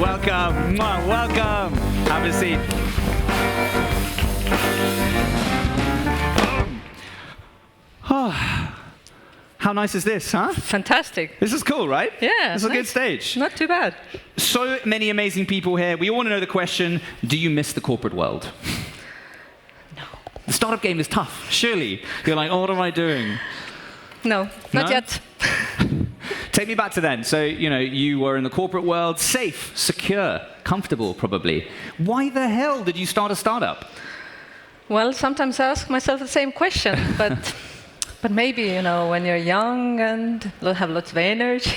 welcome, welcome. Have a seat. Oh, how nice is this, huh? Fantastic. This is cool, right? Yeah. This is a good stage. Not too bad. So many amazing people here. We all want to know the question, do you miss the corporate world? No. The startup game is tough, surely. You're like, oh, what am I doing? No, not No? yet. Take me back to then. So, you were in the corporate world, safe, secure, comfortable, probably. Why the hell did you start a startup? Well, sometimes I ask myself the same question, but maybe, when you're young and have lots of energy.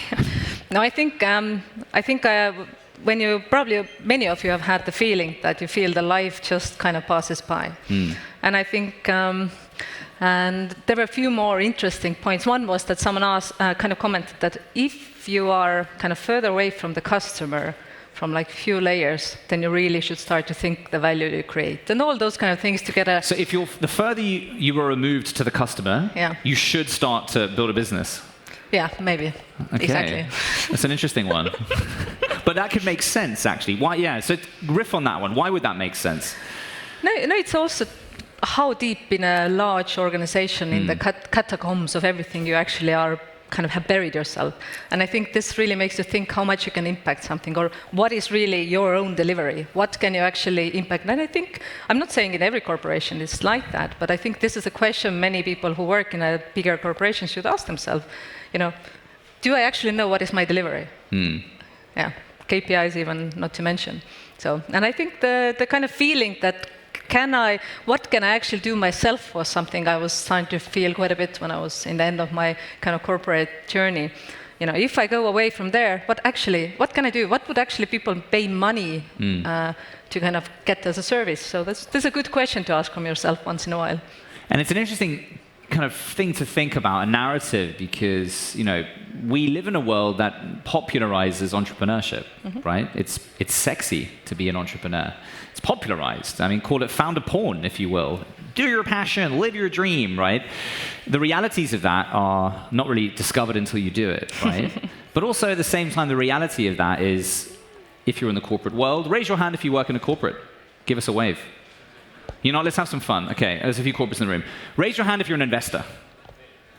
No, I think when you probably, many of you have had the feeling that you feel the life just kind of passes by. And I think, and there were a few more interesting points. One was that someone asked, kind of commented that if you are kind of further away from the customer, from like few layers, then you really should start to think the value you create. And all those kind of things together. So if the further you were removed to the customer, Yeah. you should start to build a business. Yeah, maybe. Okay. Exactly. That's an interesting one. But that could make sense, actually. Why? Yeah, so riff on that one. Why would that make sense? No, it's also how deep in a large organization, in the catacombs of everything you actually are, kind of have buried yourself. And I think this really makes you think how much you can impact something, or what is really your own delivery. What can you actually impact? And I think, I'm not saying in every corporation it's like that, but I think this is a question many people who work in a bigger corporation should ask themselves. Do I actually know what is my delivery? Yeah, KPIs even not to mention. So, and I think the kind of feeling that what can I actually do myself was something I was starting to feel quite a bit when I was in the end of my kind of corporate journey. If I go away from there, what can I do? What would actually people pay money to kind of get as a service? So this is a good question to ask from yourself once in a while. And it's an interesting kind of thing to think about, a narrative, because we live in a world that popularizes entrepreneurship, right? It's sexy to be an entrepreneur. It's popularized. I mean, call it founder porn, if you will. Do your passion, live your dream, right? The realities of that are not really discovered until you do it, right? But also at the same time, the reality of that is, if you're in the corporate world, raise your hand if you work in a corporate. Give us a wave. Let's have some fun. Okay, there's a few corporates in the room. Raise your hand if you're an investor.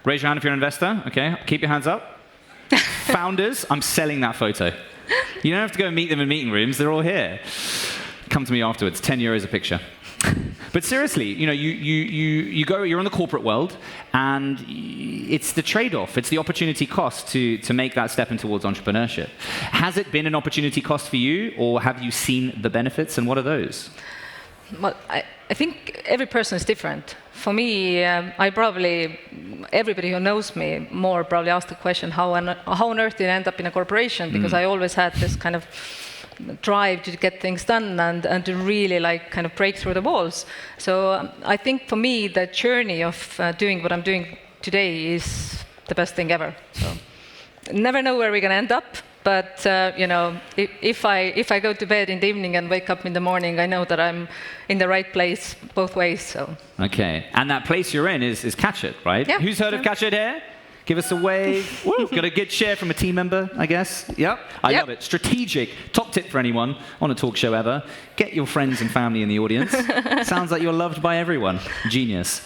Raise your hand if you're an investor. Okay, keep your hands up. Founders, I'm selling that photo. You don't have to go and meet them in meeting rooms. They're all here. Come to me afterwards. 10 euros a picture. But seriously, you're in the corporate world, and it's the trade-off. It's the opportunity cost to make that step in towards entrepreneurship. Has it been an opportunity cost for you, or have you seen the benefits, and what are those? Well, I think every person is different. For me, everybody who knows me more probably asked the question, how on earth did I end up in a corporation? Because I always had this kind of drive to get things done and to really kind of break through the walls. So I think for me, the journey of doing what I'm doing today is the best thing ever. So never know where we're going to end up. But if I go to bed in the evening and wake up in the morning, I know that I'm in the right place both ways. So. Okay, and that place you're in is Catch It, right? Yeah. Who's heard of Catch It here? Give us a wave. Woo, got a good share from a team member, I guess. Yep, I love it. Strategic. Top tip for anyone on a talk show ever. Get your friends and family in the audience. Sounds like you're loved by everyone. Genius.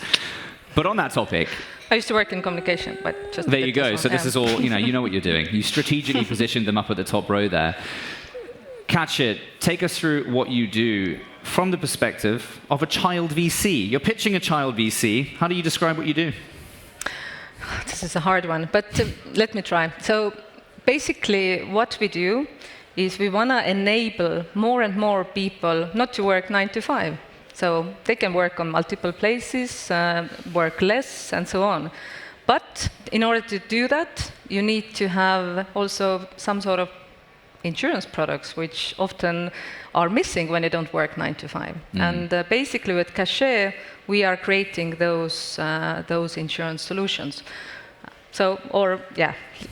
But on that topic, I used to work in communication, but just there you go. So this is all, you know what you're doing. You strategically positioned them up at the top row there. Catch It. Take us through what you do from the perspective of a child VC. You're pitching a child VC. How do you describe what you do? This is a hard one, but let me try. So basically what we do is we want to enable more and more people not to work 9 to 5. So they can work on multiple places, work less, and so on. But in order to do that, you need to have also some sort of insurance products, which often are missing when you don't work 9 to 5. And basically with Cachet, we are creating those insurance solutions. So,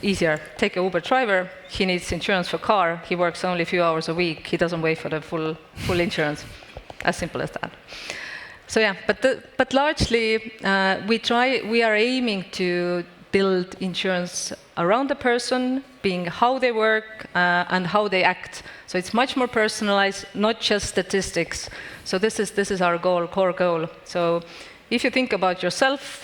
easier. Take an Uber driver. He needs insurance for car. He works only a few hours a week. He doesn't wait for the full insurance. As simple as that. So but largely we are aiming to build insurance around the person, being how they work and how they act. So it's much more personalized, not just statistics. So this is our goal, core goal. So if you think about yourself,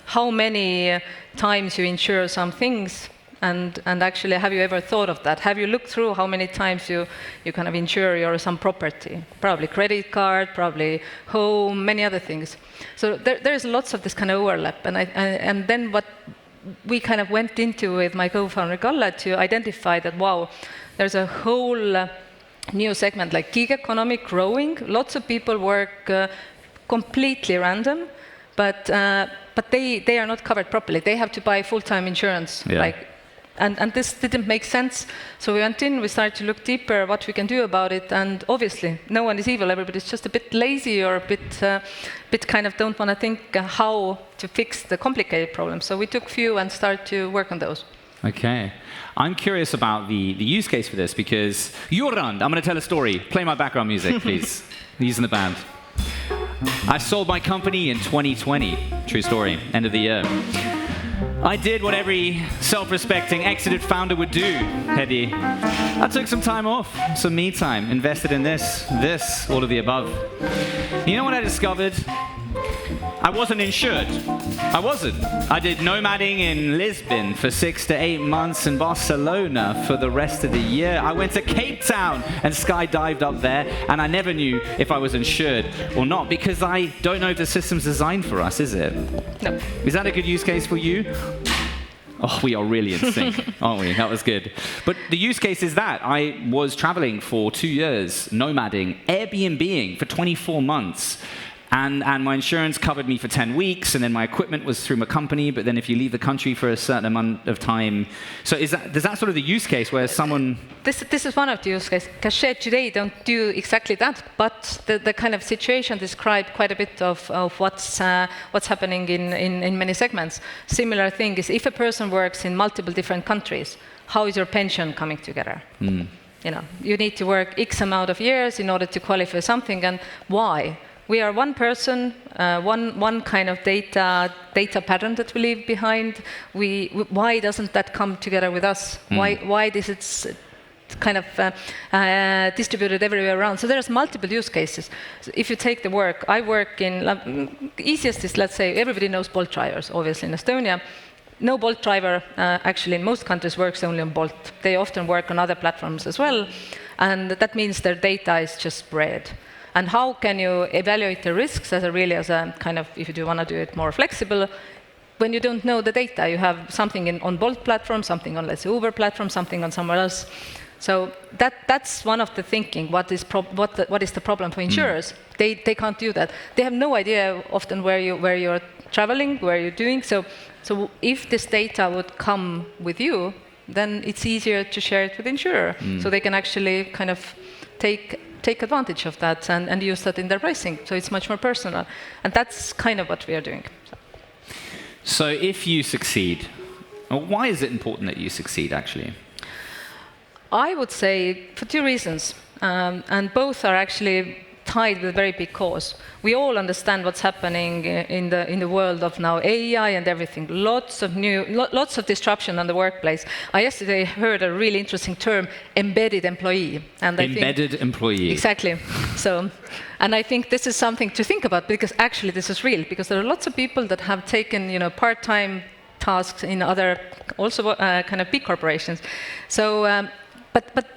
how many times you insure some things, and actually, have you ever thought of that? Have you looked through how many times you kind of insure some property? Probably credit card, probably home, many other things. So there's lots of this kind of overlap. And then what we kind of went into with my co-founder Kalle to identify that, wow, there's a whole new segment like gig economy growing. Lots of people work completely random, but they are not covered properly. They have to buy full-time insurance. Yeah. And this didn't make sense. So we went in, we started to look deeper what we can do about it. And obviously, no one is evil. Everybody's just a bit lazy or a bit kind of don't want to think how to fix the complicated problems. So we took few and started to work on those. Okay. I'm curious about the use case for this because, Jorand, I'm going to tell a story. Play my background music, please. Using the band. I sold my company in 2020. True story. End of the year. I did what every self-respecting exited founder would do, Hedi. I took some time off, some me time, invested in this, all of the above. You know what I discovered? I wasn't insured. I wasn't. I did nomading in Lisbon for 6 to 8 months and Barcelona for the rest of the year. I went to Cape Town and skydived up there, and I never knew if I was insured or not because I don't know if the system's designed for us, is it? No. Is that a good use case for you? Oh, we are really in sync, aren't we? That was good. But the use case is that I was traveling for 2 years, nomading, Airbnb-ing for 24 months. And my insurance covered me for 10 weeks, and then my equipment was through my company, but then if you leave the country for a certain amount of time... So is that sort of the use case where someone... This is one of the use cases. Cachet today don't do exactly that, but the kind of situation described quite a bit of what's happening in many segments. Similar thing is if a person works in multiple different countries, how is your pension coming together? You know, you need to work X amount of years in order to qualify something, and why? We are one person, one kind of data pattern that we leave behind. Why doesn't that come together with us? Why is it kind of distributed everywhere around? So there's multiple use cases. So if you take the work, I work in, the easiest is, let's say, everybody knows Bolt drivers, obviously in Estonia. No Bolt driver, actually in most countries, works only on Bolt. They often work on other platforms as well, and that means their data is just spread. And how can you evaluate the risks as a kind of, if you do want to do it more flexible, when you don't know the data? You have something on Bolt platform, something on, let's say, Uber platform, something on somewhere else. So that's one of the thinking. What is the problem for insurers? They can't do that. They have no idea often where you're traveling, where you're doing. So if this data would come with you, then it's easier to share it with the insurer. So they can actually kind of take advantage of that and use that in their pricing. So it's much more personal. And that's kind of what we are doing. So if you succeed, why is it important that you succeed, actually? I would say for 2 reasons. And both are actually tied with a very big cause. We all understand what's happening in the world of now AI and everything. Lots of disruption in the workplace. I yesterday heard a really interesting term, embedded employee. And embedded employee. Exactly. So, and I think this is something to think about because actually this is real. Because there are lots of people that have taken, part-time tasks in other, also kind of big corporations. So, but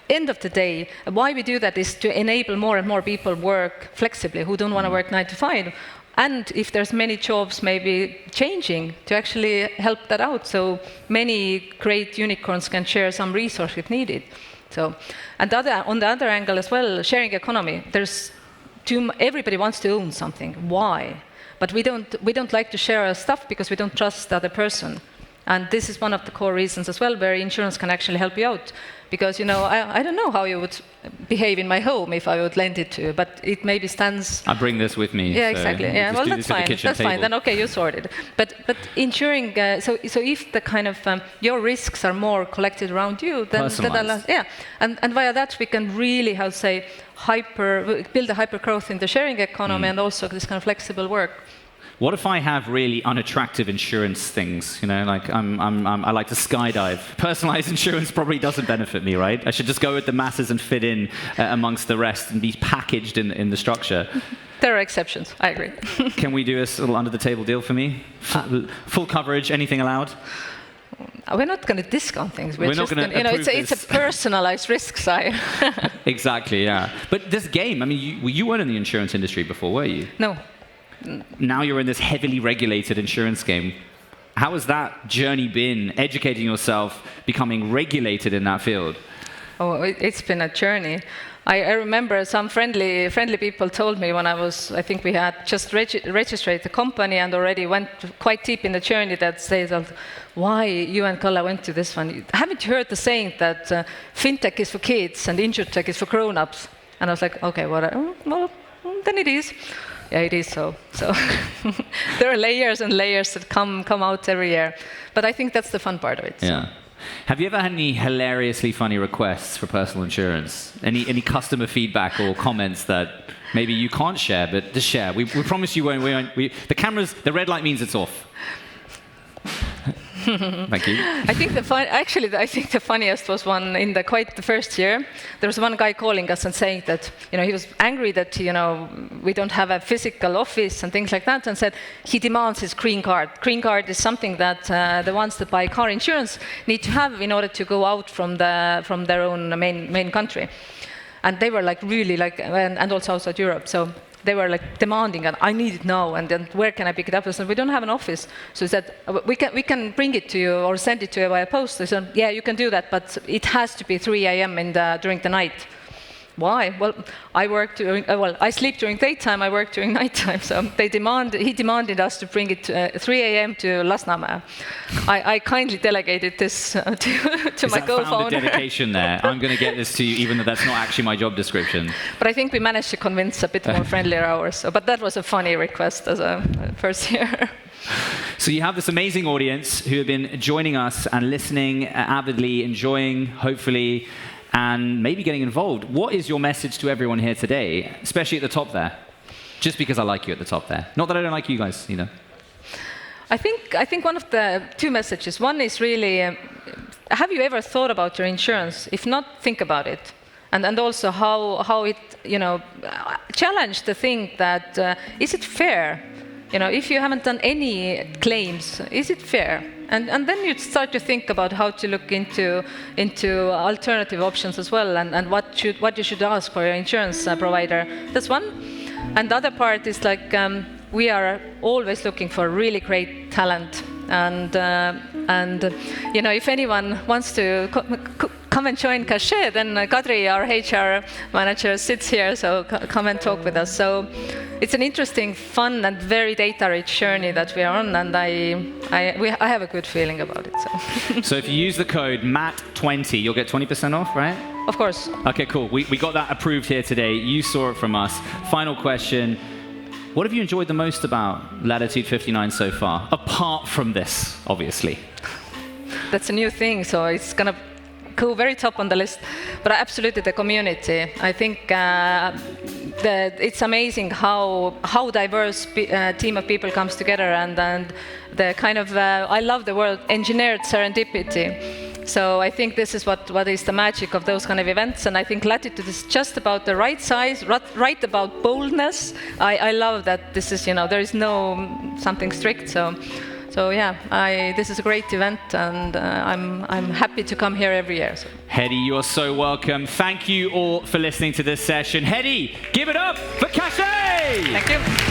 end of the day, why we do that is to enable more and more people work flexibly who don't want to work 9 to 5. And if there's many jobs maybe changing, to actually help that out. So many great unicorns can share some resource if needed. So, and on the other angle as well, sharing economy. Everybody wants to own something. Why? But we don't like to share our stuff because we don't trust the other person. And this is one of the core reasons as well, where insurance can actually help you out. Because, I don't know how you would behave in my home if I would lend it to you, but it maybe stands... I bring this with me. Yeah, exactly. Yeah, well, that's fine. That's fine. Then, okay, you sort it. But insuring... So if the kind of... your risks are more collected around you, then... Yeah. And via that, we can really, build a hyper growth in the sharing economy and also this kind of flexible work. what if I have really unattractive insurance things? You know, like I like to skydive. Personalized insurance probably doesn't benefit me, right? I should just go with the masses and fit in amongst the rest and be packaged in the structure. There are exceptions, I agree. Can we do a little under-the-table deal for me? Full coverage, anything allowed? We're not going to discount things. We're not going to you know, it's a personalized risk side. Exactly, yeah. But this game, I mean, you weren't in the insurance industry before, were you? No. Now you're in this heavily regulated insurance game. How has that journey been, educating yourself, becoming regulated in that field? Oh, it's been a journey. I remember some friendly people told me when I think we had just registered the company and already went quite deep in the journey, that says, why you and Kalle went to this one? Haven't you heard the saying that fintech is for kids and insurtech is for grown-ups? And I was like, okay, well, then it is. Yeah, it is so. So there are layers and layers that come out every year. But I think that's the fun part of it. So. Yeah. Have you ever had any hilariously funny requests for personal insurance? Any customer feedback or comments that maybe you can't share, but just share? We promise you won't. The cameras, the red light means it's off. Thank you. I think the funniest was one in the first year. There was one guy calling us and saying that, you know, he was angry that, you know, we don't have a physical office and things like that, and said he demands his green card. Green card is something that the ones that buy car insurance need to have in order to go out from their own main country. And they were like really like, and also outside Europe. So they were like demanding, and I need it now, and then where can I pick it up? I said, we don't have an office. So he said, we can bring it to you or send it to you via post. I said, yeah, you can do that, but it has to be 3 a.m. during the night. Why? Well, I sleep during daytime, I work during nighttime. So he demanded us to bring it to 3 a.m. to Lasnamäe. I kindly delegated this to my co-founder. Found a dedication there. I'm going to get this to you, even though that's not actually my job description. But I think we managed to convince a bit more friendlier hours. So, but that was a funny request as a first year. So you have this amazing audience who have been joining us and listening avidly, enjoying, hopefully, and maybe getting involved. What is your message to everyone here today, especially at the top there? Just because I like you at the top there. Not that I don't like you guys, you know. I think one of the two messages. One is really, have you ever thought about your insurance? If not, think about it. And also how it, you know, challenge the thing that, is it fair? You know, if you haven't done any claims, is it fair? And then you start to think about how to look into alternative options as well, and what you should ask for your insurance provider. That's one. And the other part is like we are always looking for really great talent, and you know, if anyone wants to come and join Cachet, then Kadri, our HR manager, sits here, so come and talk with us. So it's an interesting, fun, and very data-rich journey that we are on, and I have a good feeling about it. So if you use the code MAT20, you'll get 20% off, right? Of course. Okay, cool. We got that approved here today. You saw it from us. Final question. What have you enjoyed the most about Latitude59 so far? Apart from this, obviously. That's a new thing, so it's going to go very top on the list. But absolutely the community. I think it's amazing how diverse team of people comes together, and the kind of, I love the word engineered serendipity. So I think this is what is the magic of those kind of events, and I think Latitude is just about the right size, right about boldness. I love that this is, you know, there is no something strict. So yeah, this is a great event, and I'm happy to come here every year. So. Hedi, you are so welcome. Thank you all for listening to this session. Hedi, give it up for Cachet! Thank you.